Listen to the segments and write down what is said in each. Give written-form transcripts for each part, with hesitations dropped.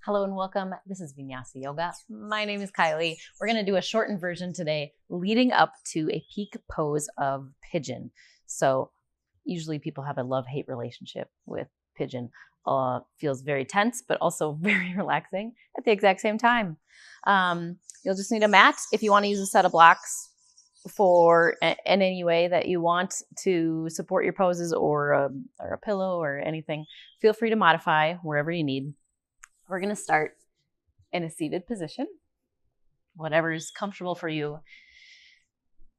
Hello and welcome. This is Vinyasa Yoga. My name is Kylie. We're going to do a shortened version today leading up to a peak pose of pigeon. So usually people have a love-hate relationship with pigeon. Feels very tense, but also very relaxing at the exact same time. You'll just need a mat if you want to use a set of blocks for in any way that you want to support your poses, or a pillow or anything. Feel free to modify wherever you need. We're going to start in a seated position, whatever is comfortable for you,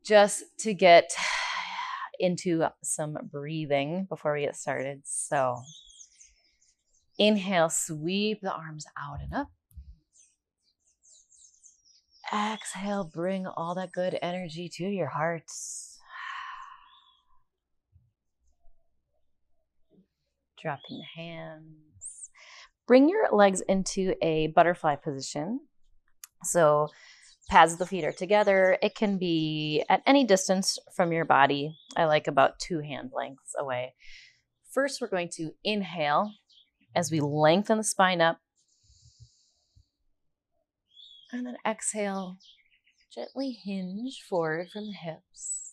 just to get into some breathing before we get started. So inhale, sweep the arms out and up. Exhale, bring all that good energy to your heart. Dropping the hands. Bring your legs into a butterfly position. So pads of the feet are together. It can be at any distance from your body. I like about 2 hand lengths away. First, we're going to inhale as we lengthen the spine up. And then exhale, gently hinge forward from the hips.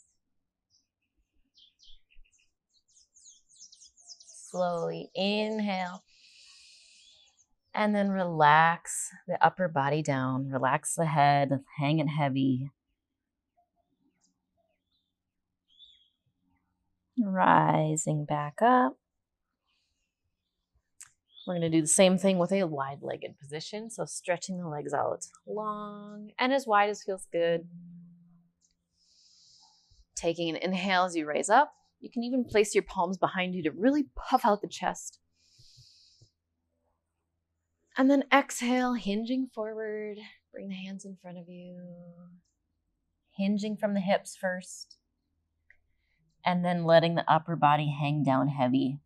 Slowly inhale. And then relax the upper body down. Relax the head, hang it heavy. Rising back up. We're going to do the same thing with a wide-legged position. So stretching the legs out long and as wide as feels good. Taking an inhale as you raise up. You can even place your palms behind you to really puff out the chest. And then exhale, hinging forward. Bring the hands in front of you. Hinging from the hips first. And then letting the upper body hang down heavy.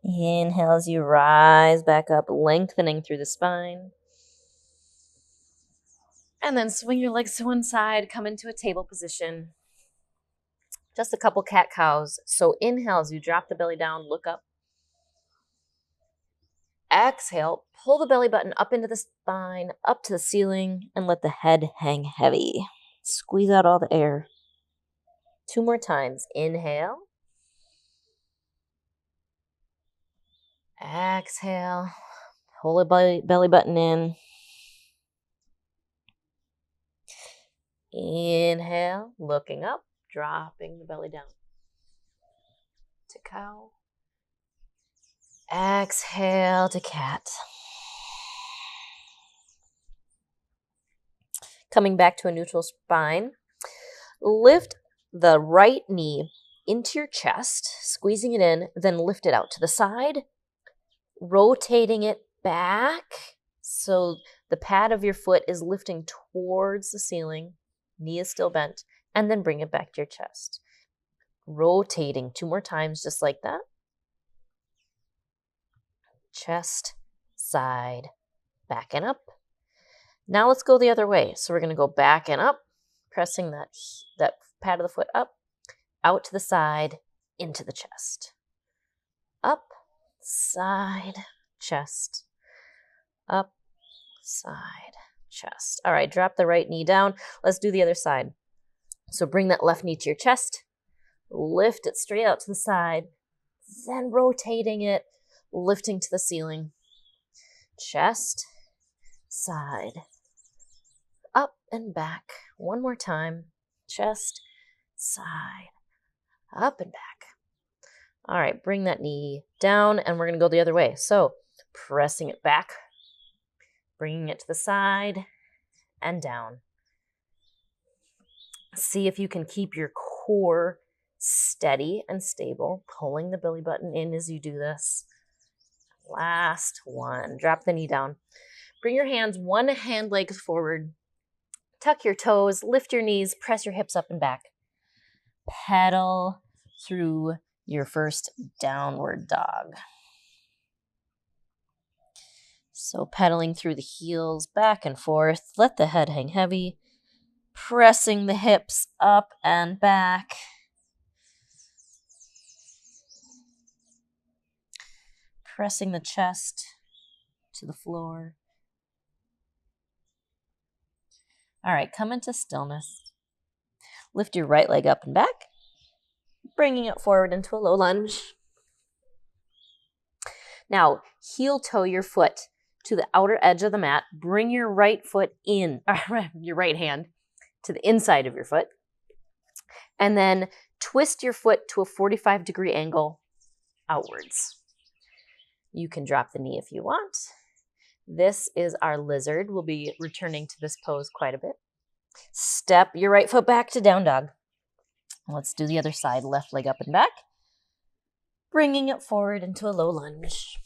Inhale as you rise back up, lengthening through the spine. And then swing your legs to one side, come into a table position. Just a couple cat-cows. So inhale as you drop the belly down, look up. Exhale, pull the belly button up into the spine, up to the ceiling, and let the head hang heavy. Squeeze out all the air. 2 more times. Inhale. Exhale. Pull the belly button in. Inhale, looking up. Dropping the belly down to cow. Exhale to cat. Coming back to a neutral spine. Lift the right knee into your chest, squeezing it in, then lift it out to the side, rotating it back so the pad of your foot is lifting towards the ceiling, knee is still bent. And then bring it back to your chest. Rotating 2 more times, just like that. Chest, side, back and up. Now let's go the other way. So we're going to go back and up, pressing that pad of the foot up, out to the side, into the chest. Up, side, chest. Up, side, chest. All right, drop the right knee down. Let's do the other side. So bring that left knee to your chest, lift it straight out to the side, then rotating it, lifting to the ceiling. Chest, side, up and back. 1 more time. Chest, side, up and back. All right, bring that knee down and we're going to go the other way. So pressing it back, bringing it to the side and down. See if you can keep your core steady and stable, pulling the belly button in as you do this. Last one. Drop the knee down. Bring your hands 1 hand length forward. Tuck your toes, lift your knees, press your hips up and back. Pedal through your first downward dog. So pedaling through the heels back and forth. Let the head hang heavy. Pressing the hips up and back. pressing the chest to the floor. All right, come into stillness. Lift your right leg up and back, bringing it forward into a low lunge. Now, heel toe your foot to the outer edge of the mat. Bring your right foot in, your right hand to the inside of your foot. And then twist your foot to a 45-degree angle outwards. You can drop the knee if you want. This is our lizard. We'll be returning to this pose quite a bit. Step your right foot back to down dog. Let's do the other side. Left leg up and back. Bringing it forward into a low lunge.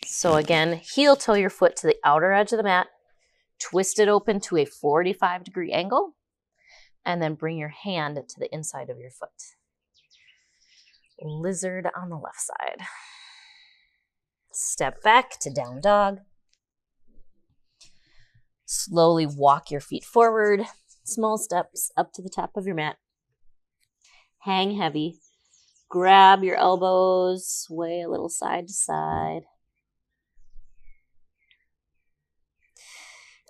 So again, heel toe your foot to the outer edge of the mat. Twist it open to a 45-degree angle. And then bring your hand to the inside of your foot. Lizard on the left side. Step back to down dog. Slowly walk your feet forward. Small steps up to the top of your mat. Hang heavy. Grab your elbows. Sway a little side to side.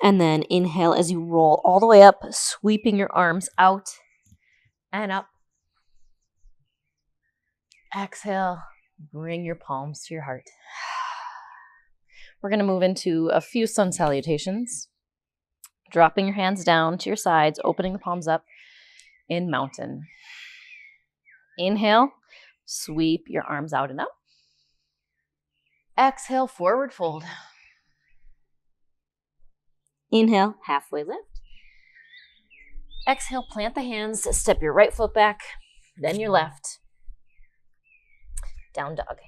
And then inhale as you roll all the way up, sweeping your arms out and up. Exhale. Bring your palms to your heart. We're going to move into a few sun salutations. Dropping your hands down to your sides, opening the palms up in mountain. Inhale, sweep your arms out and up. Exhale, forward fold. Inhale, halfway lift. Exhale, plant the hands, step your right foot back, then your left. Down dog.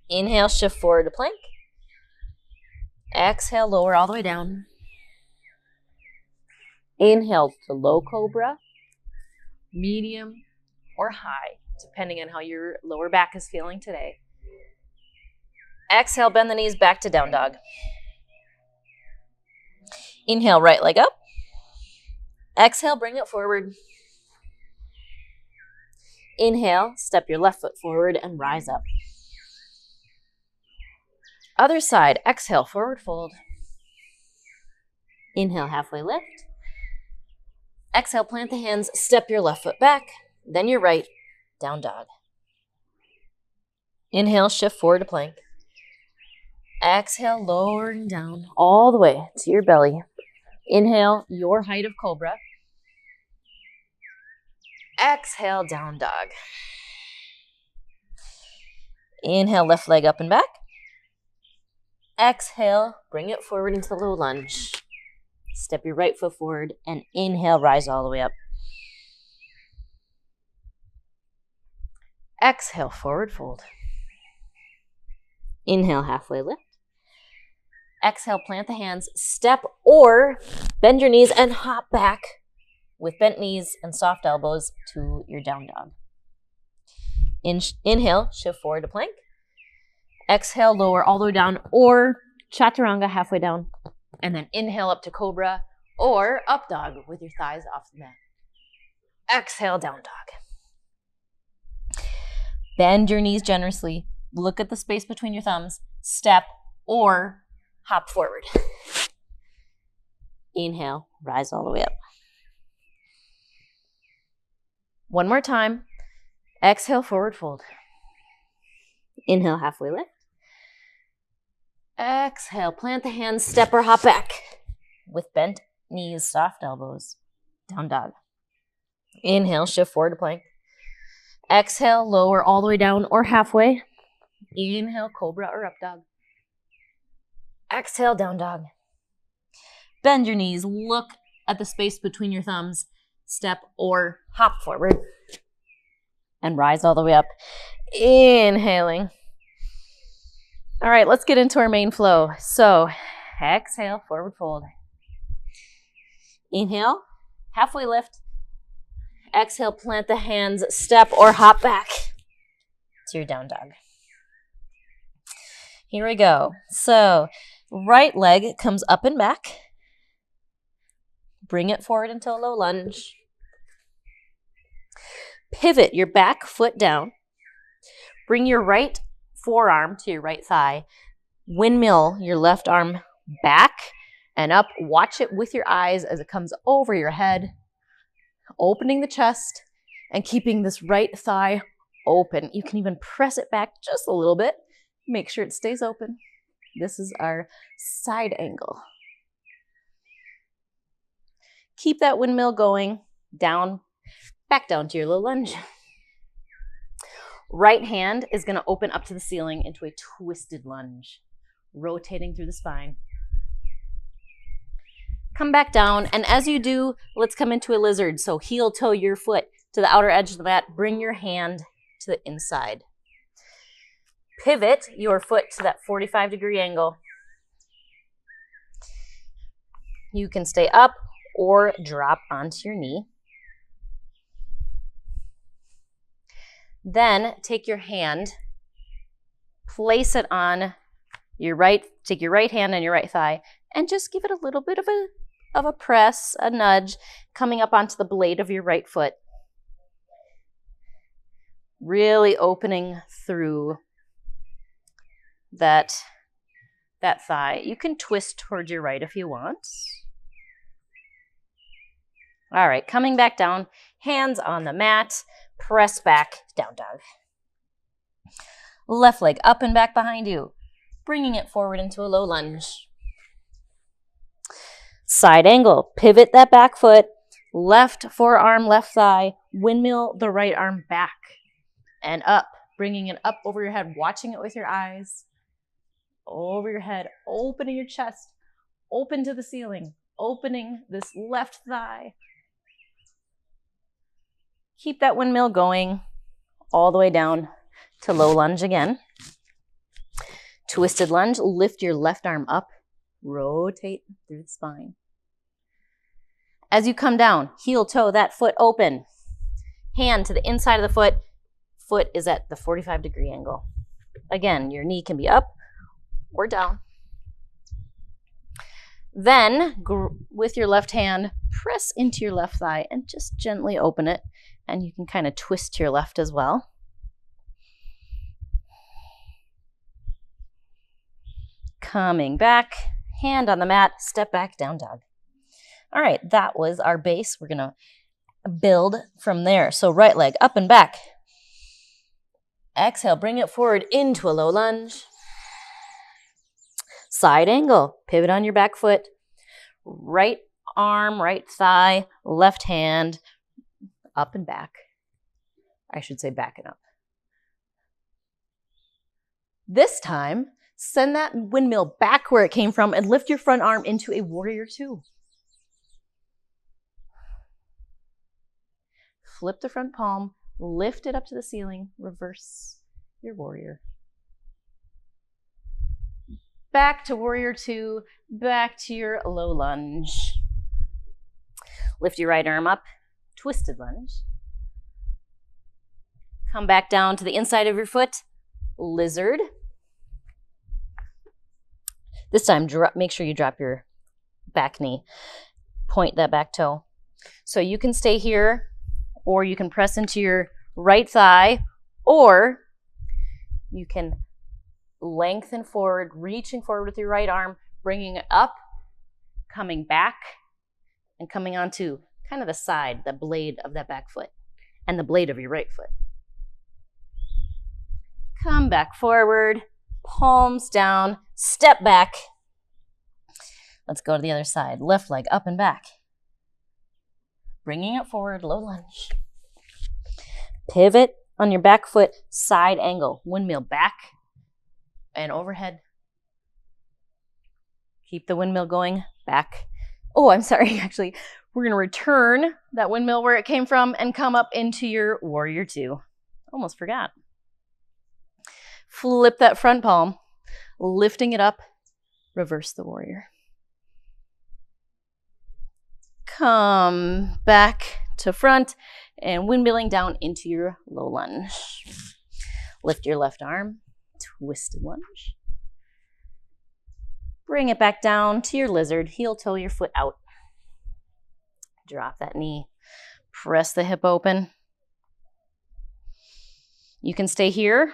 Inhale, shift forward to plank. Exhale, lower all the way down. Inhale to low cobra, medium, or high, depending on how your lower back is feeling today. Exhale, bend the knees back to down dog. Inhale, right leg up. Exhale, bring it forward. Inhale, step your left foot forward and rise up. Other side, exhale, forward fold. Inhale, halfway lift. Exhale, plant the hands, step your left foot back, then your right, down dog. Inhale, shift forward to plank. Exhale, lowering down all the way to your belly. Inhale, your height of cobra. Exhale, down dog. Inhale, left leg up and back. Exhale, bring it forward into the low lunge. Step your right foot forward and inhale, rise all the way up. Exhale, forward fold. Inhale, halfway lift. Exhale, plant the hands, step or bend your knees and hop back with bent knees and soft elbows to your down dog. Inhale, shift forward to plank. Exhale, lower all the way down or chaturanga halfway down. And then inhale up to cobra or up dog with your thighs off the mat. Exhale, down dog. Bend your knees generously. Look at the space between your thumbs. Step or hop forward. Inhale, rise all the way up. One more time. Exhale, forward fold. Inhale, halfway lift. Exhale, plant the hands, step or hop back with bent knees, soft elbows, down dog. Inhale, shift forward to plank. Exhale, lower all the way down or halfway. Inhale, cobra or up dog. Exhale, down dog. Bend your knees, look at the space between your thumbs, step or hop forward, and rise all the way up. Inhaling. All right, let's get into our main flow. So, exhale, forward fold. Inhale, halfway lift. Exhale, plant the hands, step or hop back to your down dog. Here we go. So, right leg comes up and back. Bring it forward into a low lunge. Pivot your back foot down. Bring your right forearm to your right thigh. Windmill your left arm back and up. Watch it with your eyes as it comes over your head, opening the chest and keeping this right thigh open. You can even press it back just a little bit. Make sure it stays open. This is our side angle. Keep that windmill going down, back down to your low lunge. Right hand is going to open up to the ceiling into a twisted lunge, rotating through the spine. Come back down, and as you do, let's come into a lizard. So heel toe your foot to the outer edge of the mat. Bring your hand to the inside. Pivot your foot to that 45-degree angle. You can stay up or drop onto your knee. Then take your hand, place it on your right, take your right hand on your right thigh, and just give it a little bit of a press, a nudge, coming up onto the blade of your right foot. Really opening through that thigh. You can twist towards your right if you want. All right, coming back down, hands on the mat, press back, down dog. Left leg up and back behind you, bringing it forward into a low lunge. Side angle, pivot that back foot, left forearm, left thigh, windmill the right arm back and up, bringing it up over your head, watching it with your eyes, over your head, opening your chest, open to the ceiling, opening this left thigh. Keep that windmill going all the way down to low lunge again. Twisted lunge, lift your left arm up, rotate through the spine. As you come down, heel toe that foot open. Hand to the inside of the foot. Foot is at the 45-degree angle. Again, your knee can be up or down. Then, with your left hand, press into your left thigh and just gently open it. And you can kind of twist to your left as well. Coming back, hand on the mat, step back, down dog. All right, that was our base. We're going to build from there. So right leg up and back. Exhale, bring it forward into a low lunge. Side angle, pivot on your back foot. Right arm, right thigh, left hand, up and back. I should say back and up. This time, send that windmill back where it came from and lift your front arm into a warrior two. Flip the front palm, lift it up to the ceiling, reverse your warrior. Back to warrior two, back to your low lunge. Lift your right arm up, twisted lunge. Come back down to the inside of your foot, lizard. This time, make sure you drop your back knee. Point that back toe. So you can stay here, or you can press into your right thigh, or you can lengthen forward, reaching forward with your right arm, bringing it up, coming back, and coming onto kind of the side, the blade of that back foot, and the blade of your right foot. Come back forward, palms down, step back. Let's go to the other side. Left leg up and back. Bringing it forward, low lunge. Pivot on your back foot, side angle, windmill back and overhead. Keep the windmill going, back. Oh, I'm sorry, actually. We're going to return that windmill where it came from and come up into your warrior two. Almost forgot. Flip that front palm, lifting it up, reverse the warrior. Come back to front and windmilling down into your low lunge. Lift your left arm, twisted lunge. Bring it back down to your lizard, heel toe your foot out. Drop that knee, press the hip open. You can stay here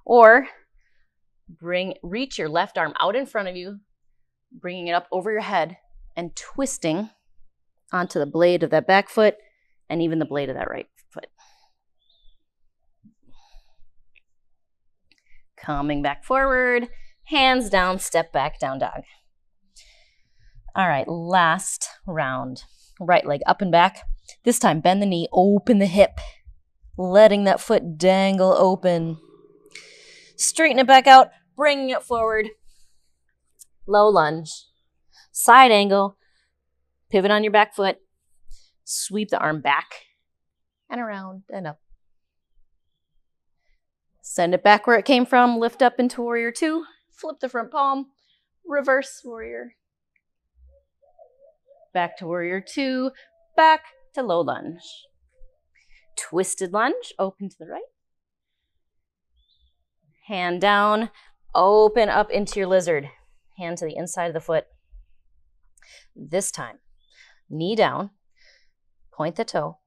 or reach your left arm out in front of you, bringing it up over your head and twisting onto the blade of that back foot and even the blade of that right foot. Coming back forward, hands down, step back, down dog. All right, last round. Right leg up and back. This time, bend the knee, open the hip, letting that foot dangle open. Straighten it back out, bringing it forward. Low lunge. Side angle. Pivot on your back foot. Sweep the arm back and around and up. Send it back where it came from. Lift up into warrior two. Flip the front palm. Reverse warrior. Back to warrior two. Back to low lunge. Twisted lunge. Open to the right. Hand down. Open up into your lizard. Hand to the inside of the foot. This time, knee down. Point the toe.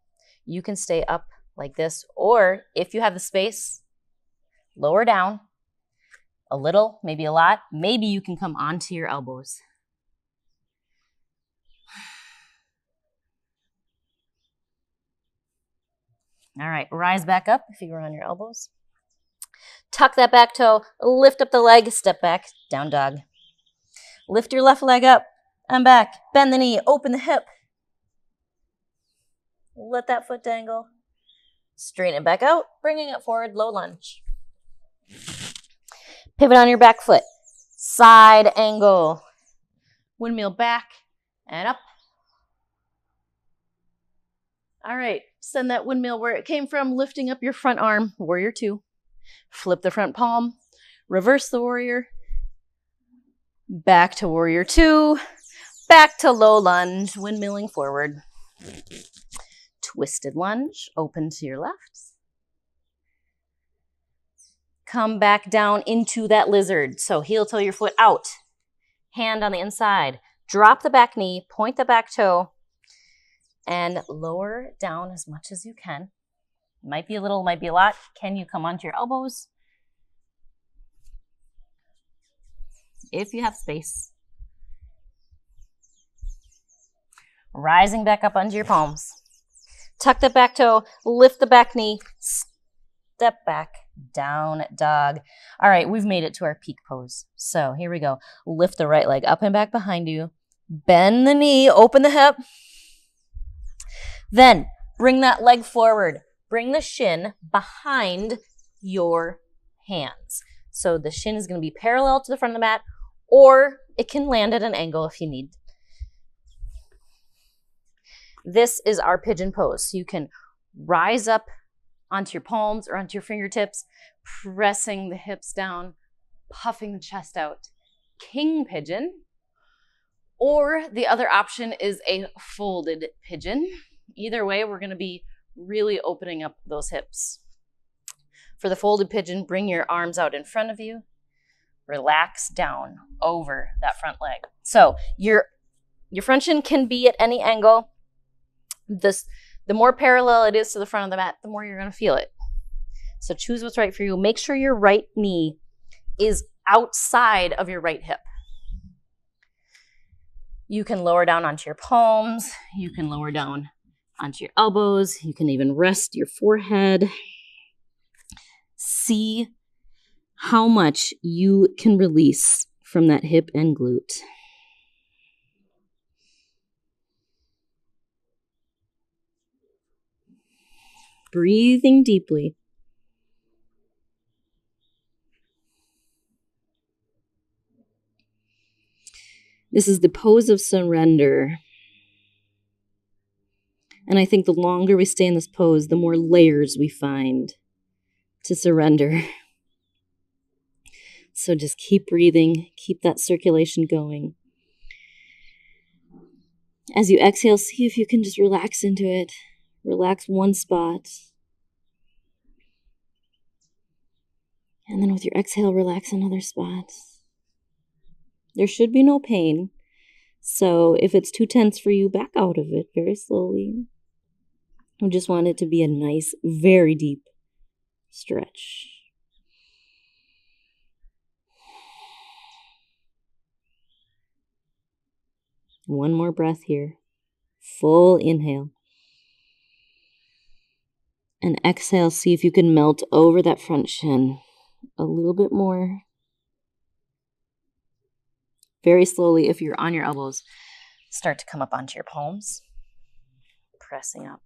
You can stay up like this, or if you have the space, lower down a little, maybe a lot. Maybe you can come onto your elbows. All right, rise back up if you were on your elbows. Tuck that back toe, lift up the leg, step back, down dog. Lift your left leg up and back. Bend the knee, open the hip. Let that foot dangle. Straighten it back out, bringing it forward, low lunge. Pivot on your back foot. Side angle. Windmill back and up. All right, send that windmill where it came from, lifting up your front arm, warrior two. Flip the front palm, reverse the warrior. Back to warrior two, back to low lunge, windmilling forward. Twisted lunge, open to your left. Come back down into that lizard. So heel toe your foot out. Hand on the inside. Drop the back knee, point the back toe, and lower down as much as you can. Might be a little, might be a lot. Can you come onto your elbows? If you have space. Rising back up onto your palms. Tuck the back toe, lift the back knee, step back, down dog. All right, we've made it to our peak pose. So here we go. Lift the right leg up and back behind you. Bend the knee, open the hip. Then bring that leg forward. Bring the shin behind your hands. So the shin is going to be parallel to the front of the mat, or it can land at an angle if you need. This is our pigeon pose. So you can rise up onto your palms or onto your fingertips, pressing the hips down, puffing the chest out. King pigeon. Or the other option is a folded pigeon. Either way, we're going to be really opening up those hips. For the folded pigeon, bring your arms out in front of you. Relax down over that front leg. So your front shin can be at any angle. The more parallel it is to the front of the mat, the more you're going to feel it. So choose what's right for you. Make sure your right knee is outside of your right hip. You can lower down onto your palms. You can lower down onto your elbows. You can even rest your forehead. See how much you can release from that hip and glute. Breathing deeply. This is the pose of surrender. And I think the longer we stay in this pose, the more layers we find to surrender. So just keep breathing, keep that circulation going. As you exhale, see if you can just relax into it. Relax one spot. And then with your exhale, relax another spot. There should be no pain. So if it's too tense for you, back out of it very slowly. I just want it to be a nice, very deep stretch. One more breath here. Full inhale. And exhale, see if you can melt over that front shin a little bit more. Very slowly, if you're on your elbows, start to come up onto your palms, pressing up.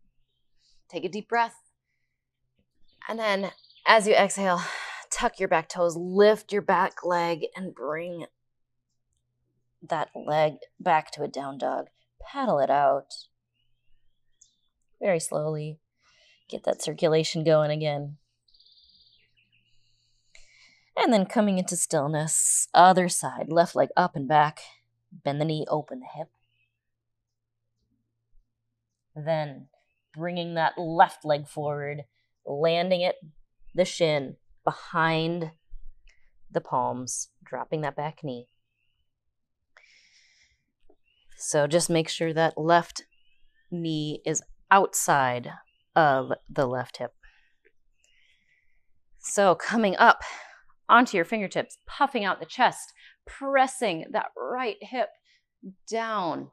Take a deep breath. And then as you exhale, tuck your back toes, lift your back leg, and bring that leg back to a down dog. Paddle it out very slowly. Get that circulation going again. And then coming into stillness, other side, left leg up and back. Bend the knee, open the hip. Then bringing that left leg forward, landing it, the shin, behind the palms, dropping that back knee. So just make sure that left knee is outside of the left hip. So coming up onto your fingertips, puffing out the chest, pressing that right hip down.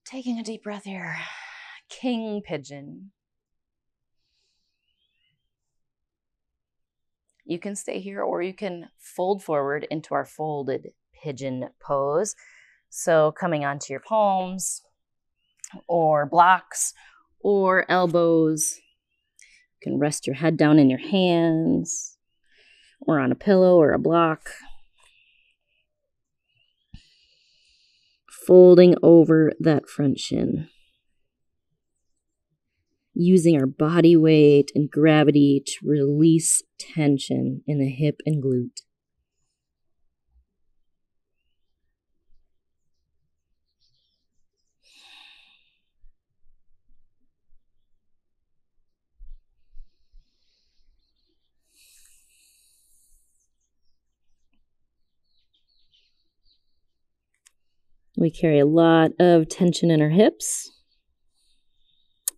Taking a deep breath here. King pigeon. You can stay here or you can fold forward into our folded pigeon pose. So coming onto your palms or blocks or elbows. You can rest your head down in your hands or on a pillow or a block. Folding over that front shin. Using our body weight and gravity to release tension in the hip and glute. We carry a lot of tension in our hips.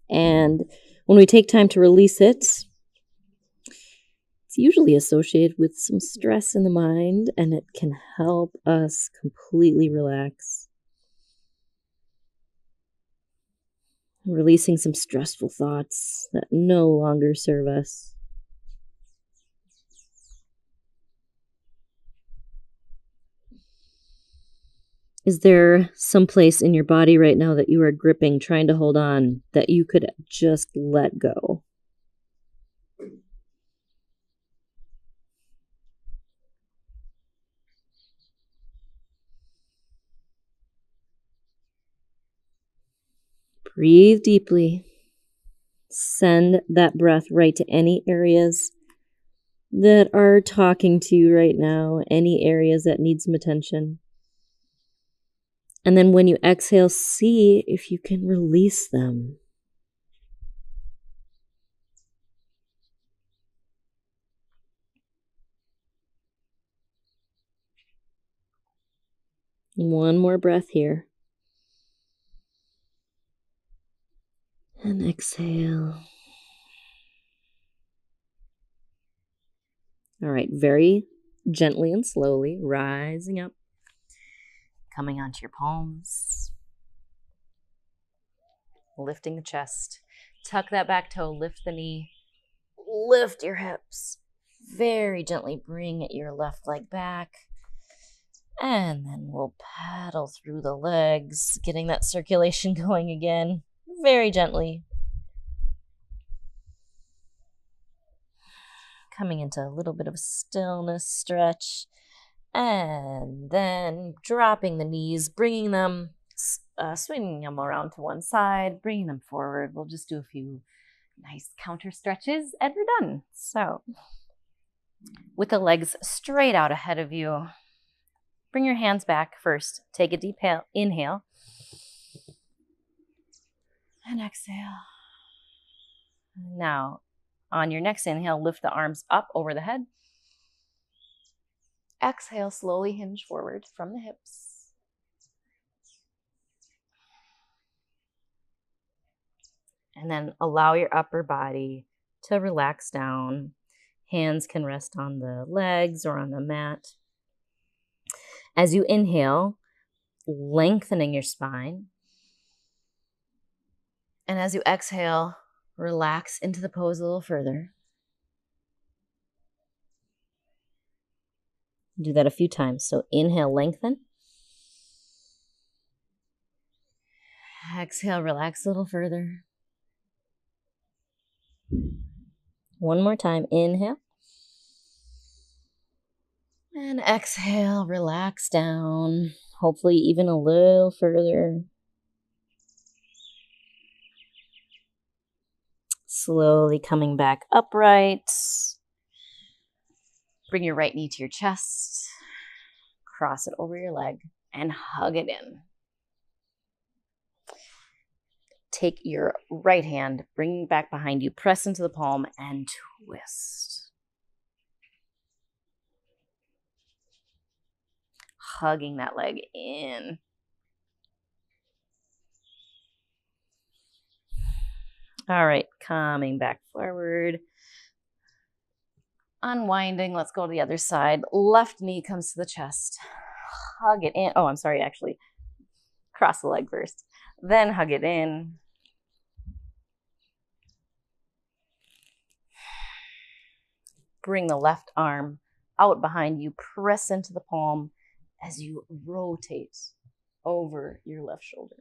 And when we take time to release it, it's usually associated with some stress in the mind, and it can help us completely relax. Releasing some stressful thoughts that no longer serve us. Is there some place in your body right now that you are gripping, trying to hold on, that you could just let go? Breathe deeply. Send that breath right to any areas that are talking to you right now, any areas that need some attention. And then when you exhale, see if you can release them. One more breath here. And exhale. All right, very gently and slowly rising up. Coming onto your palms. Lifting the chest. Tuck that back toe, lift the knee. Lift your hips. Very gently bring your left leg back. And then we'll paddle through the legs, getting that circulation going again. Very gently. Coming into a little bit of a stillness stretch. And then dropping the knees, bringing them, swinging them around to one side, bringing them forward. We'll just do a few nice counter stretches and we're done. So with the legs straight out ahead of you, bring your hands back first. Take a deep inhale and exhale. Now, on your next inhale, lift the arms up over the head. Exhale, slowly hinge forward from the hips. And then allow your upper body to relax down. Hands can rest on the legs or on the mat. As you inhale, lengthening your spine. And as you exhale, relax into the pose a little further. Do that a few times. So inhale, lengthen. Exhale, relax a little further. One more time. Inhale. And exhale, relax down. Hopefully even a little further. Slowly coming back upright. Bring your right knee to your chest. Cross it over your leg and hug it in. Take your right hand, bring it back behind you, press into the palm and twist. Hugging that leg in. All right, coming back forward. Unwinding, let's go to the other side. Left knee comes to the chest. Hug it in. Oh, I'm sorry, actually. Cross the leg first. Then hug it in. Bring the left arm out behind you. Press into the palm as you rotate over your left shoulder.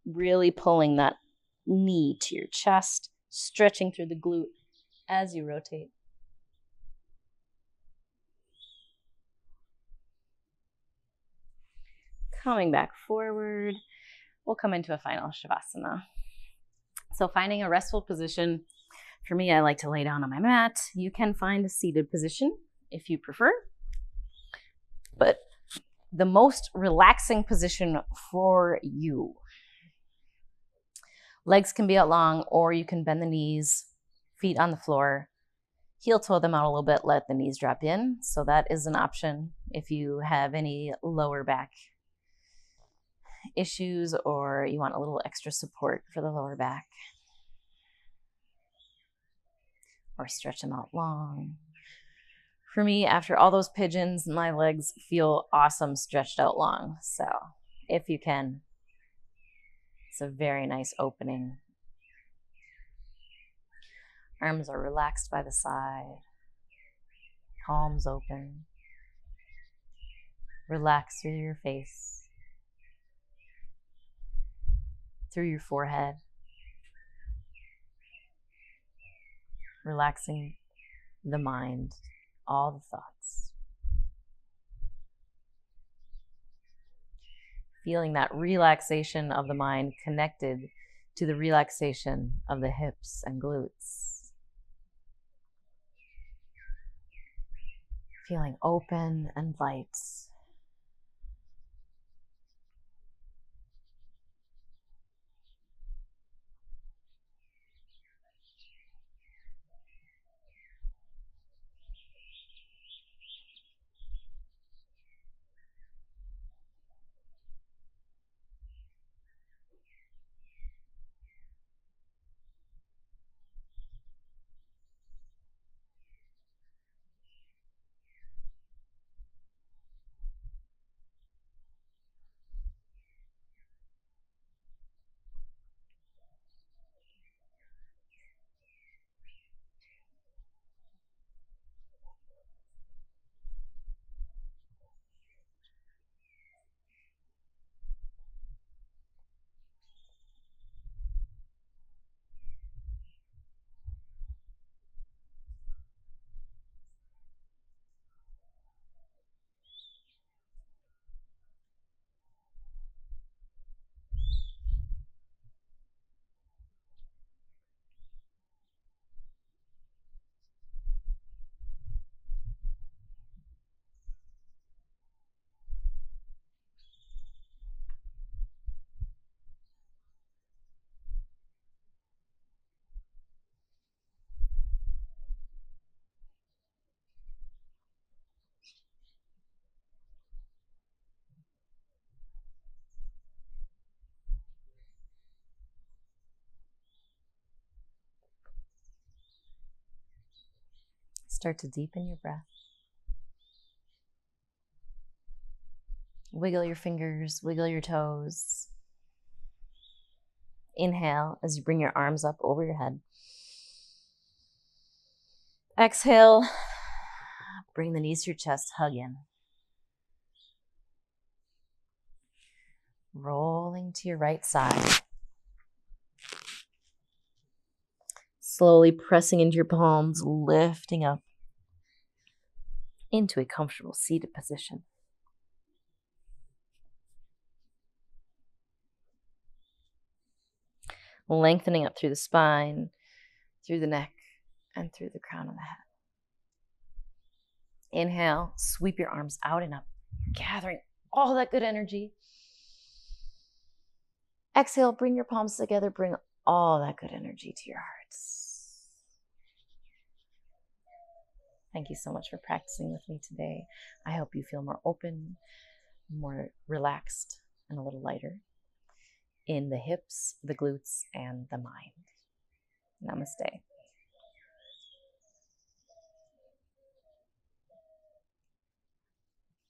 Really pulling that knee to your chest, stretching through the glute as you rotate. Coming back forward, we'll come into a final Savasana. So finding a restful position. For me, I like to lay down on my mat. You can find a seated position if you prefer. But the most relaxing position for you. Legs can be out long, or you can bend the knees, feet on the floor, heel toe them out a little bit, let the knees drop in. So that is an option if you have any lower back issues or you want a little extra support for the lower back. Or stretch them out long. For me, after all those pigeons, my legs feel awesome stretched out long. So if you can, it's a very nice opening. Arms are relaxed by the side. Palms open. Relax through your face. Through your forehead. Relaxing the mind, all the thoughts. Feeling that relaxation of the mind connected to the relaxation of the hips and glutes. Feeling open and light. Start to deepen your breath. Wiggle your fingers, wiggle your toes. Inhale as you bring your arms up over your head. Exhale, bring the knees to your chest, hug in. Rolling to your right side. Slowly pressing into your palms, lifting up into a comfortable seated position. Lengthening up through the spine, through the neck, and through the crown of the head. Inhale, sweep your arms out and up, gathering all that good energy. Exhale, bring your palms together, bring all that good energy to your hearts. Thank you so much for practicing with me today. I hope you feel more open, more relaxed, and a little lighter in the hips, the glutes, and the mind. Namaste.